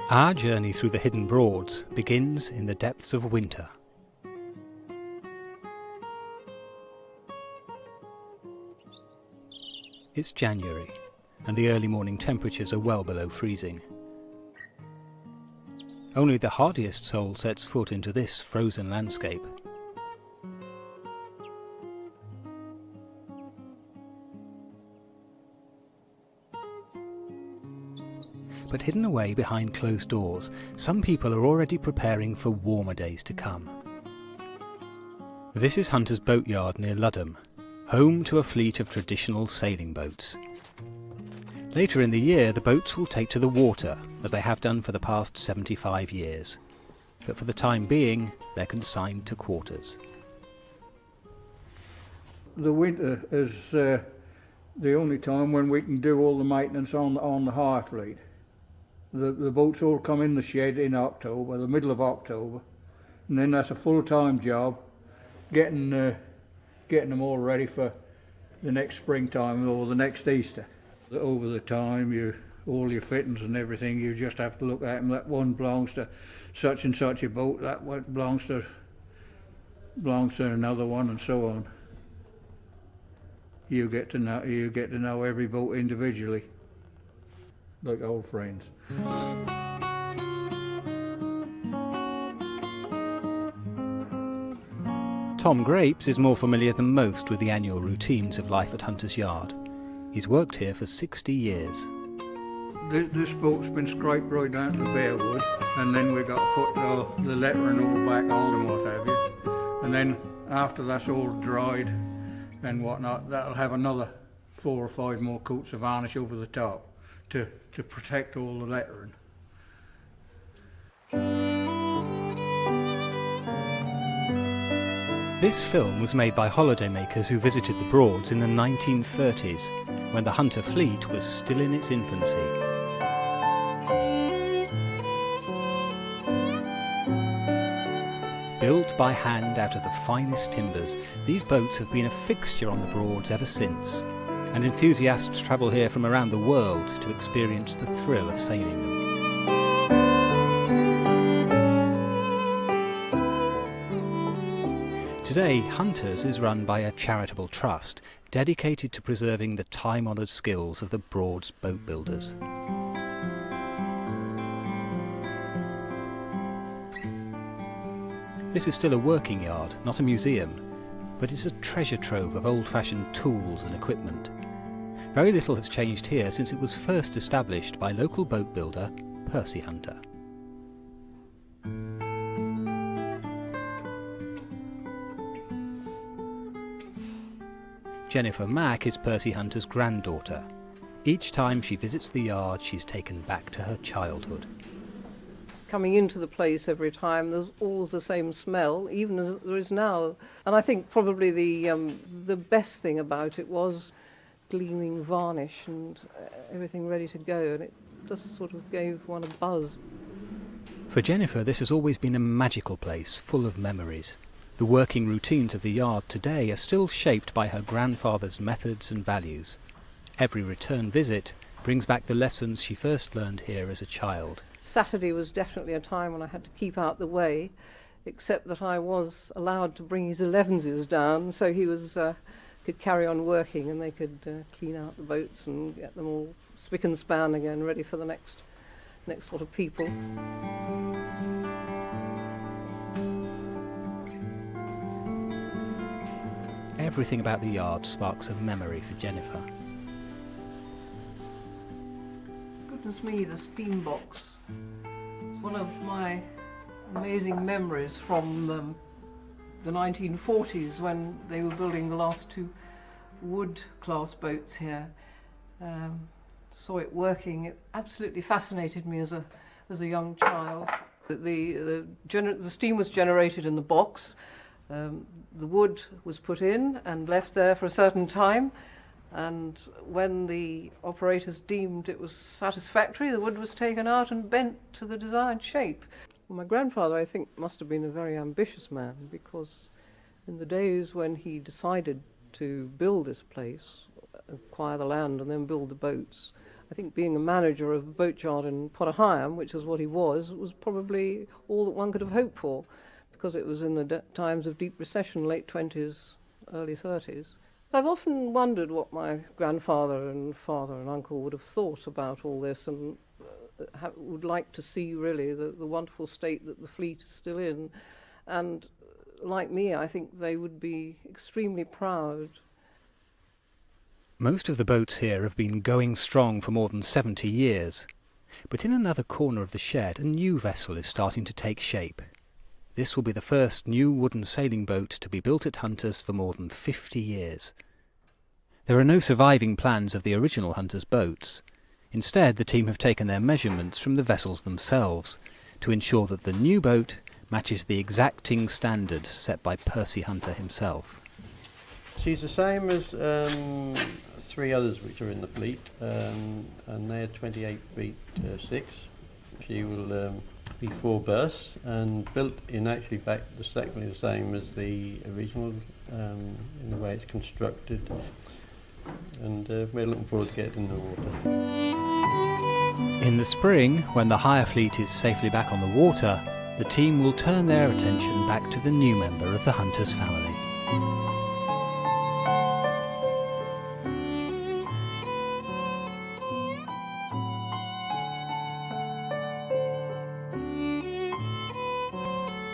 Our journey through the hidden Broads begins in the depths of winter. It's January, and the early morning temperatures are well below freezing. Only the hardiest soul sets foot into this frozen landscape. But hidden away behind closed doors, some people are already preparing for warmer days to come. This is Hunter's Boatyard near Ludham, home to a fleet of traditional sailing boats. Later in the year, the boats will take to the water, as they have done for the past 75 years. But for the time being, they're consigned to quarters. The winter is the only time when we can do all the maintenance on the hire fleet. The boats all come in the shed in October, the middle of October, and then that's a full-time job, getting them all ready for the next springtime or the next Easter. Over the time, all your fittings and everything, you just have to look at them. That one belongs to such and such a boat. That one belongs to another one, and so on. You get to know every boat individually, like old friends. Tom Grapes is more familiar than most with the annual routines of life at Hunter's Yard. He's worked here for 60 years. This boat's been scraped right down to the bare wood, and then we've got to put the lettering all back on and what have you. And then after that's all dried and whatnot, that'll have another 4 or 5 more coats of varnish over the top to protect all the lettering. This film was made by holidaymakers who visited the Broads in the 1930s, when the Hunter fleet was still in its infancy. Built by hand out of the finest timbers, these boats have been a fixture on the Broads ever since, and enthusiasts travel here from around the world to experience the thrill of sailing them. Today, Hunter's is run by a charitable trust dedicated to preserving the time-honoured skills of the Broads boat builders. This is still a working yard, not a museum, but it's a treasure trove of old-fashioned tools and equipment. Very little has changed here since it was first established by local boat builder Percy Hunter. Jennifer Mack is Percy Hunter's granddaughter. Each time she visits the yard, she's taken back to her childhood. Coming into the place every time, there's always the same smell, even as there is now. And I think probably the best thing about it was gleaming varnish and everything ready to go, and it just sort of gave one a buzz. For Jennifer, this has always been a magical place, full of memories. The working routines of the yard today are still shaped by her grandfather's methods and values. Every return visit brings back the lessons she first learned here as a child. Saturday was definitely a time when I had to keep out the way, except that I was allowed to bring his 11s down, so he could carry on working, and they could clean out the boats and get them all spick and span again, ready for the next lot of people. Everything about the yard sparks a memory for Jennifer. Goodness me, the steam box. It's one of my amazing memories from the 1940s when they were building the last 2 wood-class boats here. Saw it working. It absolutely fascinated me as a young child. The steam was generated in the box. The wood was put in and left there for a certain time, and when the operators deemed it was satisfactory, the wood was taken out and bent to the desired shape. My grandfather, I think, must have been a very ambitious man, because in the days when he decided to build this place, acquire the land and then build the boats, I think being a manager of a boat yard in Potterham, which is what he was probably all that one could have hoped for, because it was in the times of deep recession, late 20s, early 30s. So I've often wondered what my grandfather and father and uncle would have thought about all this, and would like to see really the wonderful state that the fleet is still in. And like me, I think they would be extremely proud. Most of the boats here have been going strong for more than 70 years. But in another corner of the shed, a new vessel is starting to take shape. This will be the first new wooden sailing boat to be built at Hunters for more than 50 years. There are no surviving plans of the original Hunters boats. Instead, the team have taken their measurements from the vessels themselves to ensure that the new boat matches the exacting standards set by Percy Hunter himself. She's the same as 3 others which are in the fleet, and they're 28 feet 6. She will be 4 berths and built in actually fact exactly the same as the original in the way it's constructed, and we're looking forward to getting in the water. In the spring, when the hire fleet is safely back on the water, the team will turn their attention back to the new member of the Hunters family.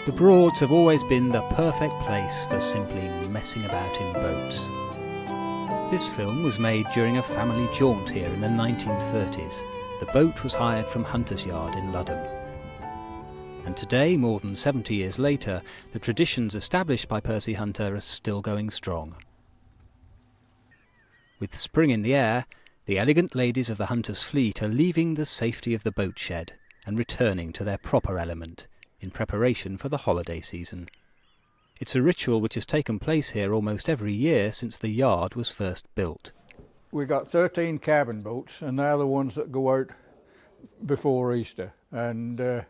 The Broads have always been the perfect place for simply messing about in boats. This film was made during a family jaunt here in the 1930s. The boat was hired from Hunter's Yard in Ludham. And today, more than 70 years later, the traditions established by Percy Hunter are still going strong. With spring in the air, the elegant ladies of the Hunter's fleet are leaving the safety of the boat shed and returning to their proper element in preparation for the holiday season. It's a ritual which has taken place here almost every year since the yard was first built. We got 13 cabin boats, and they're the ones that go out before Easter, and they're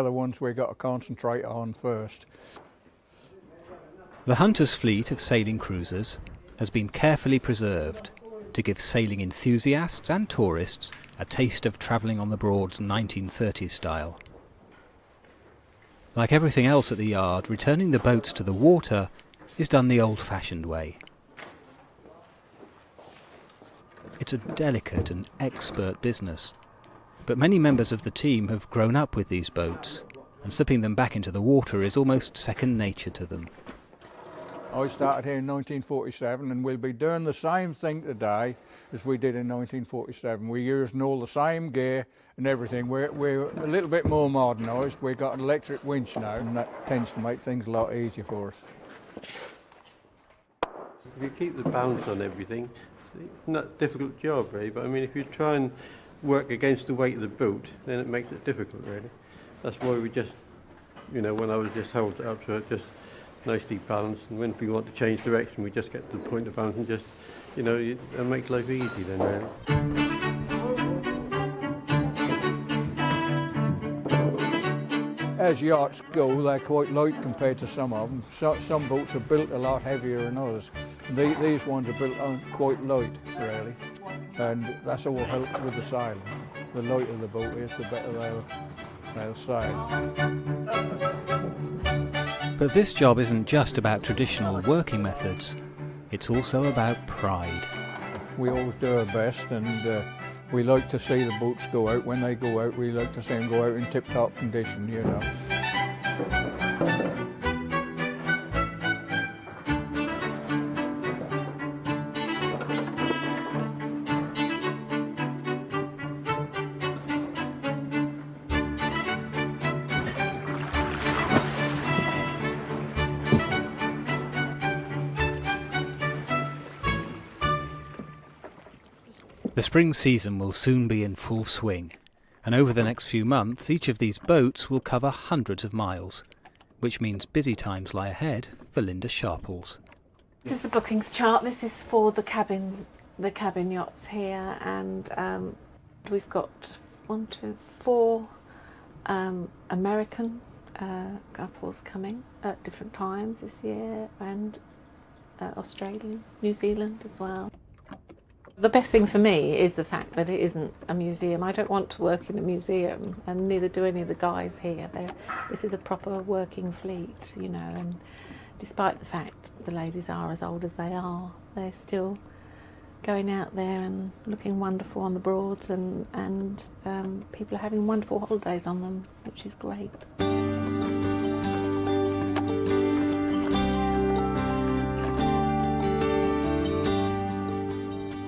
the ones we got to concentrate on first. The Hunter's fleet of sailing cruisers has been carefully preserved to give sailing enthusiasts and tourists a taste of travelling on the Broads 1930s style. Like everything else at the yard, returning the boats to the water is done the old-fashioned way. It's a delicate and expert business, but many members of the team have grown up with these boats, and slipping them back into the water is almost second nature to them. I started here in 1947, and we'll be doing the same thing today as we did in 1947. We're using all the same gear and everything. We're a little bit more modernised. We've got an electric winch now, and that tends to make things a lot easier for us. If you keep the balance on everything, it's not a difficult job really, but I mean if you try and work against the weight of the boat, then it makes it difficult really. That's why we just, you know, when I was just held it up so it just nicely balanced, and when we want to change direction we just get to the point of balance and just, you know, it makes life easy then really. As yachts go, they're quite light compared to some of them. Some boats are built a lot heavier than others. These ones are built quite light, really, and that's all helped with the sailing. The lighter the boat is, the better they'll sail. But this job isn't just about traditional working methods, it's also about pride. We always do our best, and we like to see the boats go out. When they go out, we like to see them go out in tip-top condition, you know. The spring season will soon be in full swing, and over the next few months each of these boats will cover hundreds of miles, which means busy times lie ahead for Linda Sharples. This is the bookings chart. This is for the cabin yachts here, and we've got 4 American couples coming at different times this year, and Australian, New Zealand as well. The best thing for me is the fact that it isn't a museum. I don't want to work in a museum, and neither do any of the guys here. This is a proper working fleet, you know, and despite the fact the ladies are as old as they are, they're still going out there and looking wonderful on the Broads, and people are having wonderful holidays on them, which is great.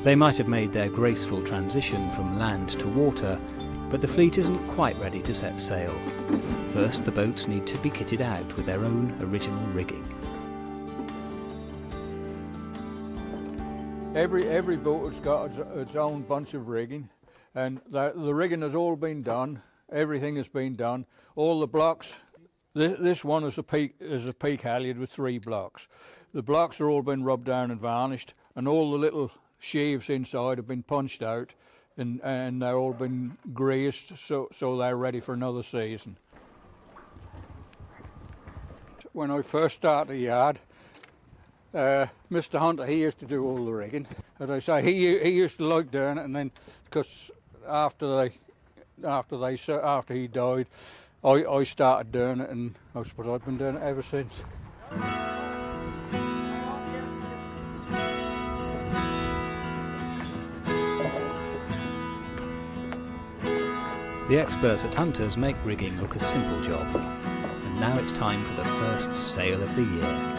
They might have made their graceful transition from land to water, but the fleet isn't quite ready to set sail. First, the boats need to be kitted out with their own original rigging. Every boat has got its own bunch of rigging, and the rigging has all been done. Everything has been done. All the blocks. This one is a peak halyard with 3 blocks. The blocks are all been rubbed down and varnished, and all the little sheaves inside have been punched out, and they're all been greased, so they're ready for another season. When I first started the yard, Mr. Hunter, he used to do all the rigging. As I say, he used to like doing it, and then because after he died, I started doing it, and I suppose I've been doing it ever since. The experts at Hunters make rigging look a simple job, and now it's time for the first sail of the year.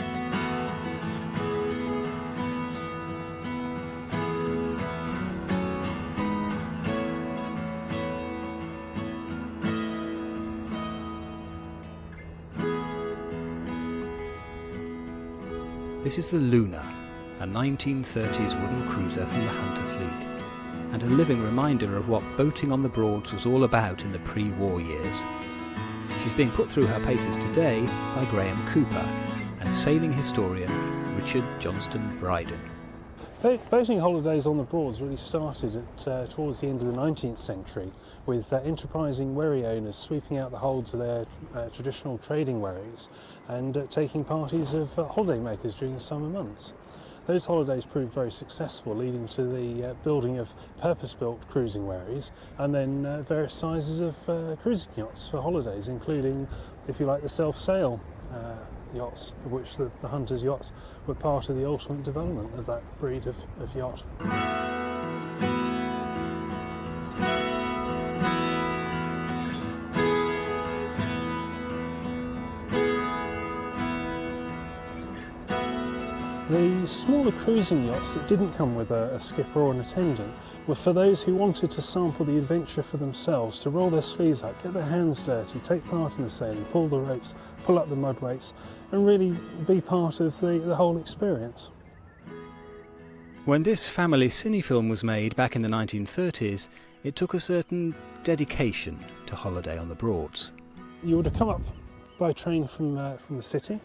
This is the Luna, a 1930s wooden cruiser from the Hunter fleet, and a living reminder of what boating on the Broads was all about in the pre-war years. She's being put through her paces today by Graham Cooper and sailing historian Richard Johnston Bryden. Boating holidays on the Broads really started towards the end of the 19th century with enterprising wherry owners sweeping out the holds of their traditional trading wherries and taking parties of holidaymakers during the summer months. Those holidays proved very successful, leading to the building of purpose-built cruising wherries and then various sizes of cruising yachts for holidays, including, if you like, the self-sail yachts, of which the Hunters yachts were part of the ultimate development of that breed of yacht. The smaller cruising yachts that didn't come with a skipper or an attendant were for those who wanted to sample the adventure for themselves, to roll their sleeves up, get their hands dirty, take part in the sailing, pull the ropes, pull up the mud weights, and really be part of the whole experience. When this family cine film was made back in the 1930s, it took a certain dedication to holiday on the Broads. You would have come up by train from the city.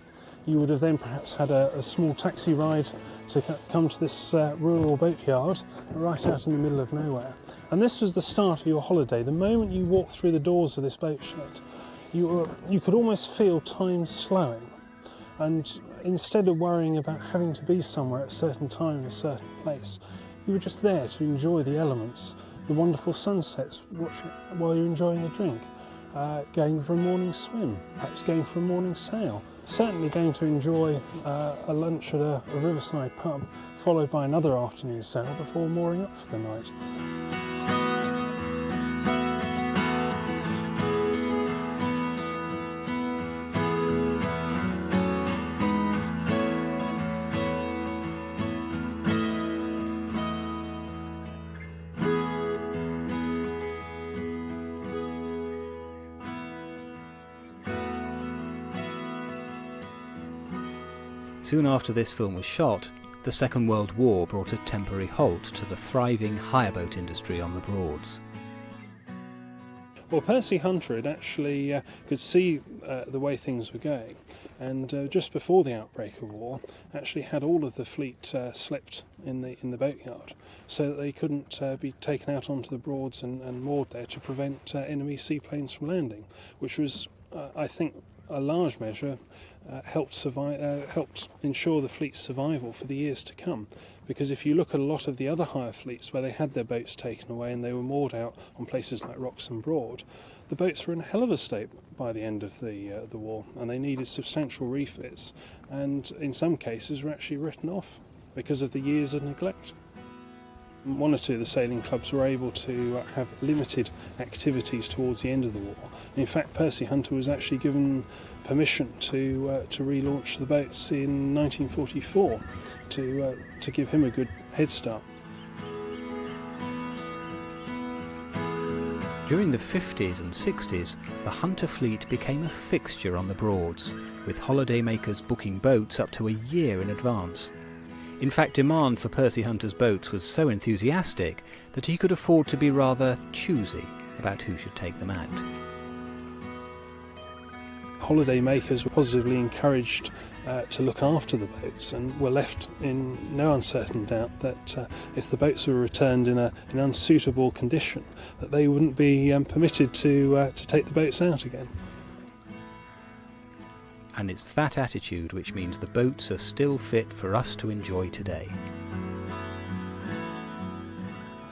You would have then perhaps had a small taxi ride to come to this rural boatyard right out in the middle of nowhere. And this was the start of your holiday. The moment you walked through the doors of this boat shed, you could almost feel time slowing. And instead of worrying about having to be somewhere at a certain time in a certain place, you were just there to enjoy the elements, the wonderful sunsets while you're enjoying a drink, going for a morning swim, perhaps going for a morning sail. Certainly going to enjoy a lunch at a riverside pub, followed by another afternoon sail before mooring up for the night. Soon after this film was shot, the Second World War brought a temporary halt to the thriving hire boat industry on the Broads. Well, Percy Hunter had actually could see the way things were going, and just before the outbreak of war, actually had all of the fleet slipped in the boatyard, so that they couldn't be taken out onto the Broads and moored there to prevent enemy seaplanes from landing, which was, I think, a large measure helped ensure the fleet's survival for the years to come. Because if you look at a lot of the other hire fleets where they had their boats taken away and they were moored out on places like Wroxham Broad, the boats were in a hell of a state by the end of the war, and they needed substantial refits, and in some cases were actually written off because of the years of neglect. One or two of the sailing clubs were able to have limited activities towards the end of the war. In fact, Percy Hunter was actually given permission to relaunch the boats in 1944 to give him a good head start. During the 50s and 60s, the Hunter fleet became a fixture on the Broads, with holidaymakers booking boats up to a year in advance. In fact, demand for Percy Hunter's boats was so enthusiastic that he could afford to be rather choosy about who should take them out. Holiday makers were positively encouraged to look after the boats, and were left in no uncertain doubt that if the boats were returned in an unsuitable condition, that they wouldn't be permitted to take the boats out again. And it's that attitude which means the boats are still fit for us to enjoy today.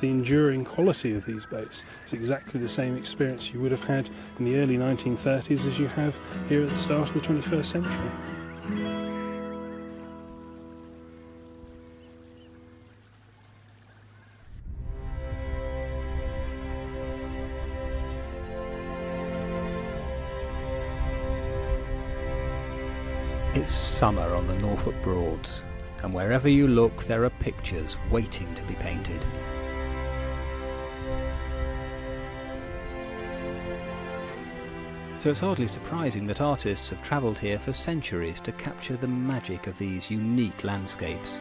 The enduring quality of these boats is exactly the same experience you would have had in the early 1930s as you have here at the start of the 21st century. It's summer on the Norfolk Broads, and wherever you look there are pictures waiting to be painted. So it's hardly surprising that artists have travelled here for centuries to capture the magic of these unique landscapes.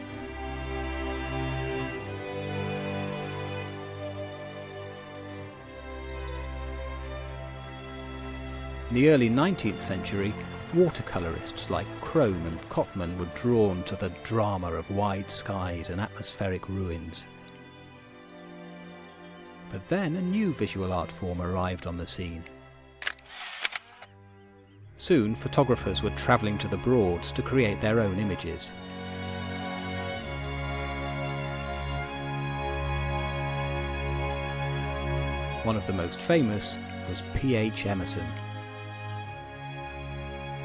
In the early 19th century, watercolourists like Crome and Cotman were drawn to the drama of wide skies and atmospheric ruins. But then a new visual art form arrived on the scene. Soon, photographers were travelling to the Broads to create their own images. One of the most famous was P.H. Emerson.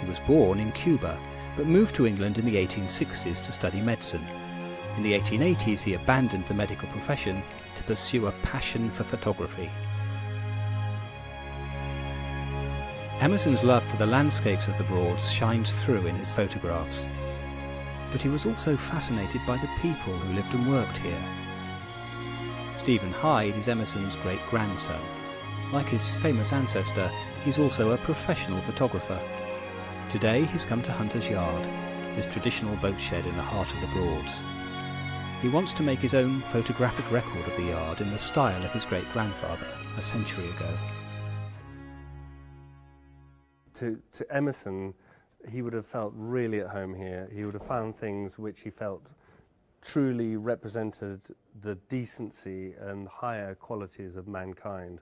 He was born in Cuba, but moved to England in the 1860s to study medicine. In the 1880s, he abandoned the medical profession to pursue a passion for photography. Emerson's love for the landscapes of the Broads shines through in his photographs. But he was also fascinated by the people who lived and worked here. Stephen Hyde is Emerson's great-grandson. Like his famous ancestor, he's also a professional photographer. Today he's come to Hunter's Yard, this traditional boat shed in the heart of the Broads. He wants to make his own photographic record of the yard in the style of his great-grandfather a century ago. To Emerson, he would have felt really at home here. He would have found things which he felt truly represented the decency and higher qualities of mankind,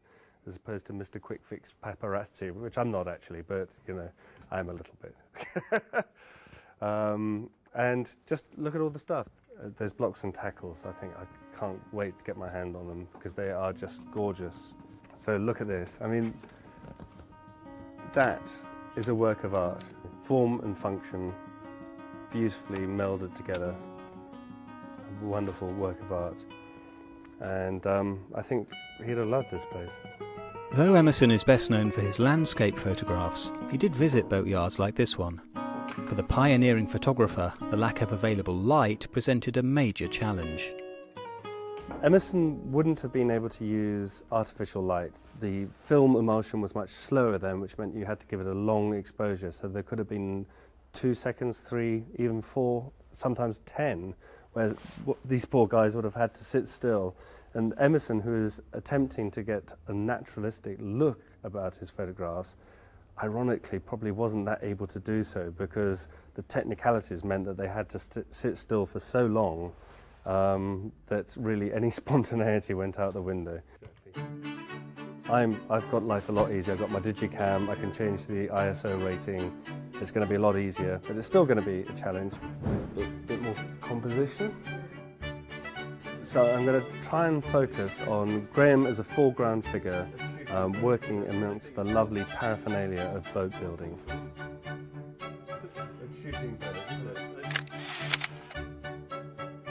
as opposed to Mr. Quick Fix paparazzi, which I'm not actually, but you know, I'm a little bit. And just look at all the stuff. There's blocks and tackles. I think I can't wait to get my hand on them because they are just gorgeous. So look at this. I mean, that is a work of art. Form and function beautifully melded together. A wonderful work of art. And I think he'd have loved this place. Though Emerson is best known for his landscape photographs, he did visit boatyards like this one. For the pioneering photographer, the lack of available light presented a major challenge. Emerson wouldn't have been able to use artificial light. The film emulsion was much slower then, which meant you had to give it a long exposure. So there could have been 2 seconds, 3, even 4, sometimes 10, where these poor guys would have had to sit still. And Emerson, who is attempting to get a naturalistic look about his photographs, ironically probably wasn't that able to do so because the technicalities meant that they had to sit still for so long that really any spontaneity went out the window. I've got life a lot easier. I've got my digicam, I can change the ISO rating. it's going to be a lot easier, but it's still going to be a challenge. A bit more composition. So I'm going to try and focus on Graham as a foreground figure, working amongst the lovely paraphernalia of boat building.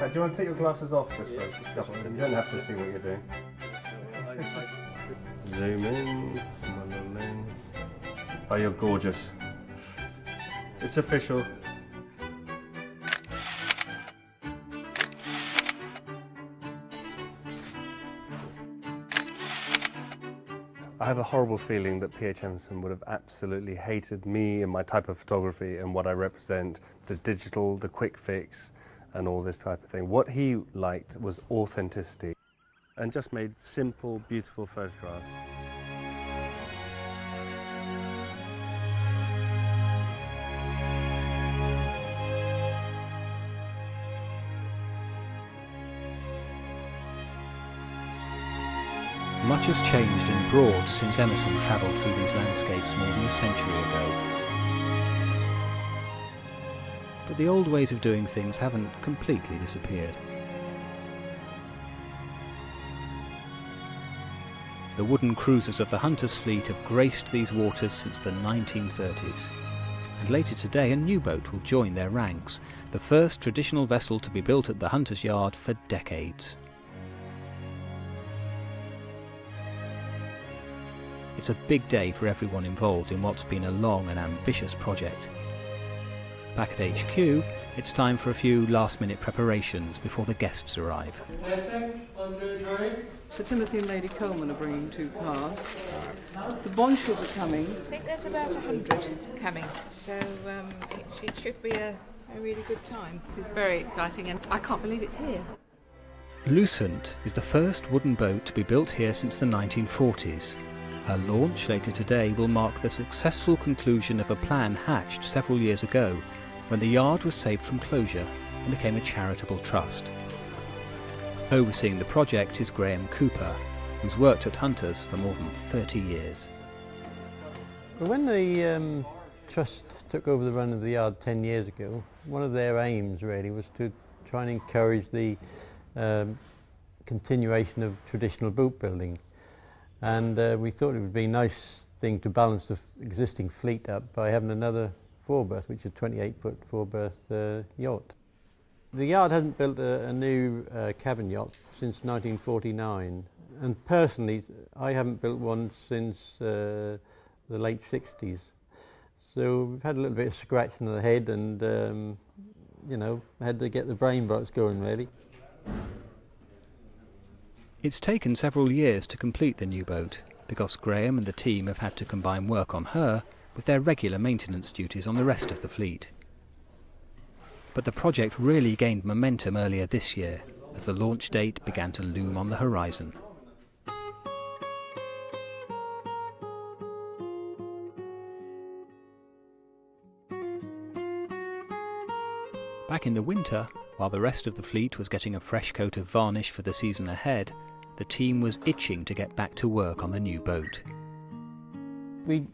Do you want to take your glasses off just for a couple of minutes? You don't have to see what you're doing. Zoom in, my little lens. Oh, you're gorgeous. It's official. I have a horrible feeling that P.H. Emerson would have absolutely hated me and my type of photography and what I represent, the digital, the quick fix, and all this type of thing. What he liked was authenticity and just made simple, beautiful photographs. Much has changed in Broads since Emerson travelled through these landscapes more than a century ago. But the old ways of doing things haven't completely disappeared. The wooden cruisers of the Hunters Fleet have graced these waters since the 1930s. And later today a new boat will join their ranks, the first traditional vessel to be built at the Hunters Yard for decades. It's a big day for everyone involved in what's been a long and ambitious project. Back at HQ, it's time for a few last-minute preparations before the guests arrive. Sir Timothy and Lady Coleman are bringing 2 cars. The Bonchels are coming. I think there's about 100 coming, so it should be a really good time. It's very exciting and I can't believe it's here. Lucent is the first wooden boat to be built here since the 1940s. Her launch later today will mark the successful conclusion of a plan hatched several years ago when the yard was saved from closure and became a charitable trust. Overseeing the project is Graham Cooper, who's worked at Hunters for more than 30 years. Well, when the Trust took over the run of the yard 10 years ago, one of their aims really was to try and encourage the continuation of traditional boat building. And we thought it would be a nice thing to balance the existing fleet up by having another 4-berth, which is a 28-foot 4-berth yacht. The yard hasn't built a new cabin yacht since 1949, and personally I haven't built one since the late 60s. So we've had a little bit of scratching of the head and, you know, had to get the brain box going really. It's taken several years to complete the new boat, because Graham and the team have had to combine work on her with their regular maintenance duties on the rest of the fleet. But the project really gained momentum earlier this year, as the launch date began to loom on the horizon. Back in the winter, while the rest of the fleet was getting a fresh coat of varnish for the season ahead, the team was itching to get back to work on the new boat. We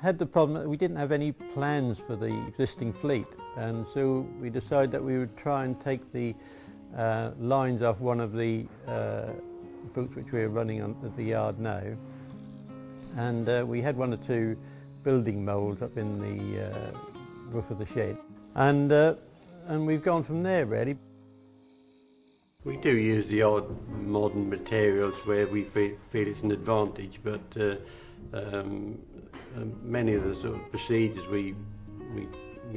had the problem that we didn't have any plans for the existing fleet, and so we decided that we would try and take the lines off one of the boats which we're running on at the yard now, and we had 1 or 2 building moulds up in the roof of the shed, and we've gone from there really. We do use the odd modern materials where we feel it's an advantage, but many of the sort of procedures we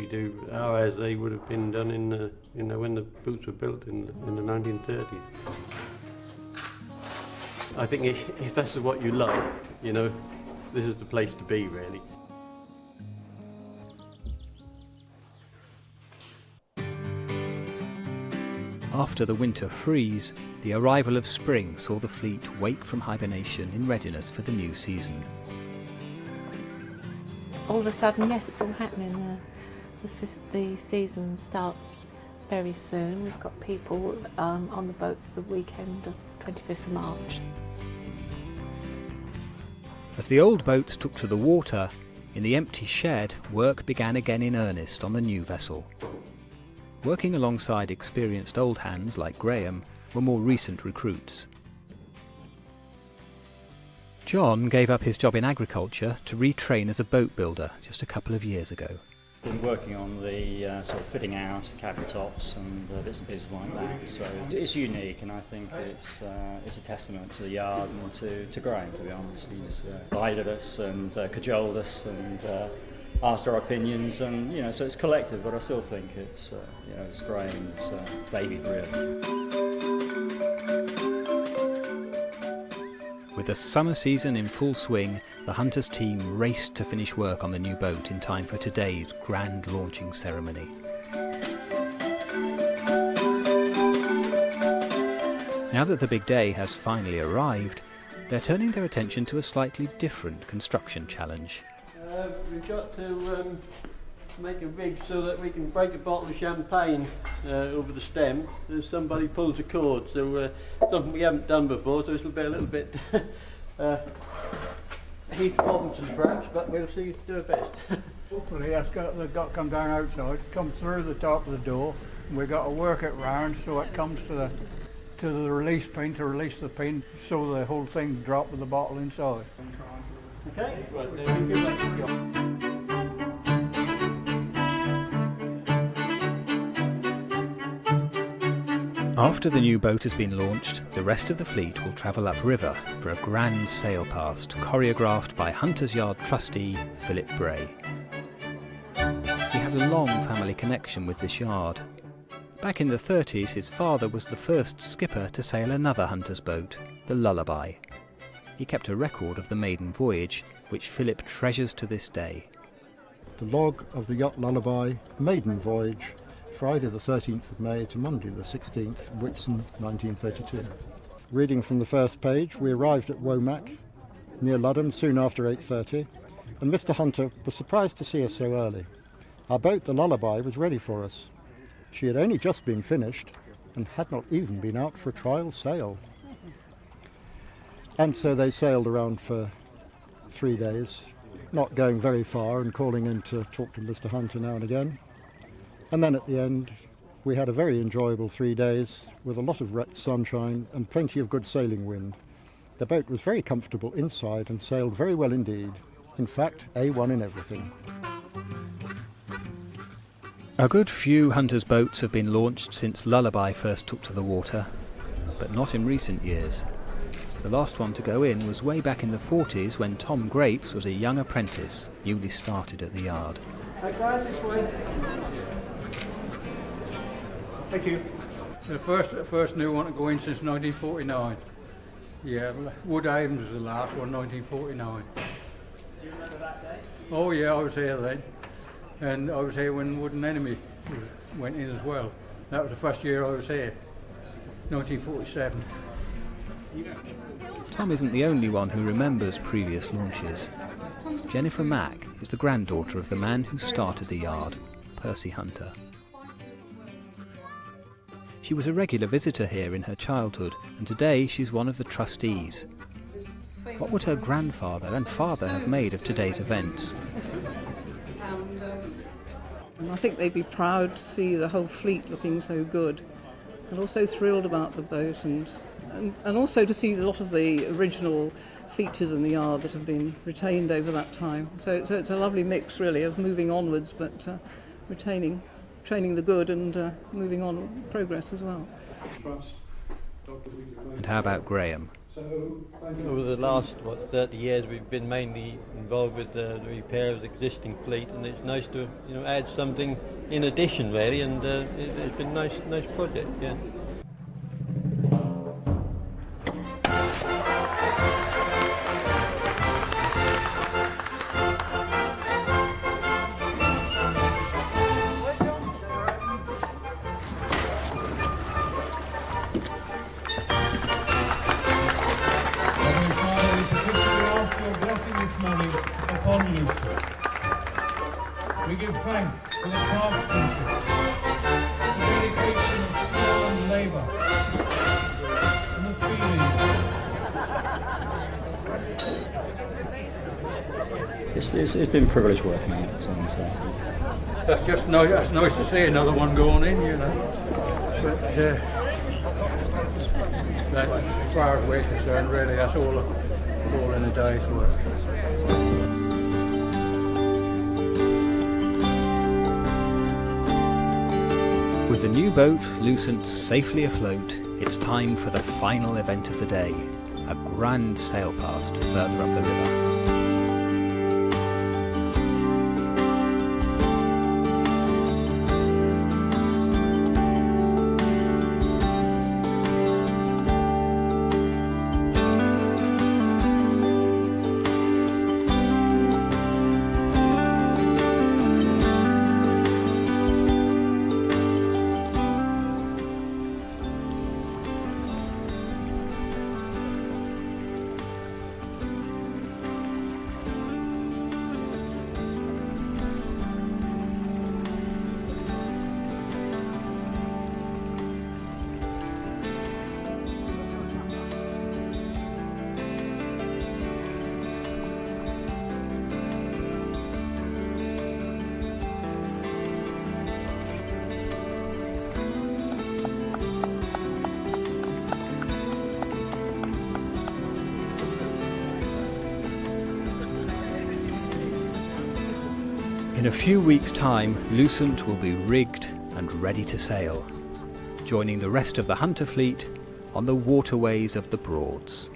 do are as they would have been done in the, you know, when the boats were built in the 1930s. I think if that's what you like, you know, this is the place to be really. After the winter freeze, the arrival of spring saw the fleet wake from hibernation in readiness for the new season. All of a sudden, yes, it's all happening. The season starts very soon. We've got people on the boats the weekend of 25th of March. As the old boats took to the water, In the empty shed, work began again in earnest on the new vessel. Working alongside experienced old hands like Graham were more recent recruits. John gave up his job in agriculture to retrain as a boat builder just a couple of years ago. Been working on the sort of fitting out cabin tops and bits and pieces like that. So it's unique, and I think it's a testament to the yard and to Graham. To be honest, he's guided us and cajoled us and asked our opinions, and so it's collective. But I still think it's it's Graham's baby, really. With the summer season in full swing, the Hunters team raced to finish work on the new boat in time for today's grand launching ceremony. Now that the big day has finally arrived, they're turning their attention to a slightly different construction challenge. We've got to make a rig so that we can break a bottle of champagne over the stem as somebody pulls a cord. So something we haven't done before, so it'll be a little bit heat Robinson perhaps, but we'll see, do our best. Hopefully they've got to come down outside, come through the top of the door, and we've got to work it round so it comes to the release pin, to release the pin so the whole thing drop with the bottle inside. Okay, right, there we go, back to the job. After the new boat has been launched, the rest of the fleet will travel upriver for a grand sail past, choreographed by Hunters Yard trustee Philip Bray. He has a long family connection with this yard. Back in the 30s, his father was the first skipper to sail another Hunters boat, the Lullaby. He kept a record of the maiden voyage, which Philip treasures to this day. The log of the yacht Lullaby, maiden voyage, Friday the 13th of May to Monday the 16th, Whitsun, 1932. Reading from the first page, we arrived at Womack, near Ludham, soon after 8:30, and Mr. Hunter was surprised to see us so early. Our boat, the Lullaby, was ready for us. She had only just been finished and had not even been out for a trial sail. And so they sailed around for 3 days, not going very far and calling in to talk to Mr. Hunter now and again. And then at the end, we had a very enjoyable 3 days with a lot of wet sunshine and plenty of good sailing wind. The boat was very comfortable inside and sailed very well indeed. In fact, A1 in everything. A good few Hunters boats have been launched since Lullaby first took to the water, but not in recent years. The last one to go in was way back in the 40s when Tom Grapes was a young apprentice, newly started at the yard. Hey guys, this way. Thank you. The first new one to go in since 1949. Yeah, Woodhaven was the last one, 1949. Do you remember that day? Oh yeah, I was here then. And I was here when Wooden Enemy went in as well. That was the first year I was here, 1947. Tom isn't the only one who remembers previous launches. Jennifer Mack is the granddaughter of the man who started the yard, Percy Hunter. She was a regular visitor here in her childhood, and today she's one of the trustees. What would her grandfather and father have made of today's events? And I think they'd be proud to see the whole fleet looking so good, and also thrilled about the boat, and also to see a lot of the original features in the yard that have been retained over that time. So it's a lovely mix really of moving onwards, but retaining the good and moving on progress as well. And how about Graham? Over the last 30 years, we've been mainly involved with the repair of the existing fleet, and it's nice to add something in addition, really. And it's been a nice project, yeah. We give thanks for the craftsmanship, the dedication of skill and labour, and the feeling. it's been a privilege working on it. That's just nice. That's nice to see another one going in, you know. But as far as we're concerned, really, that's all in a day's work. With the new boat Lucent safely afloat, it's time for the final event of the day, a grand sail past further up the river. In a few weeks' time, Lucent will be rigged and ready to sail, joining the rest of the Hunter fleet on the waterways of the Broads.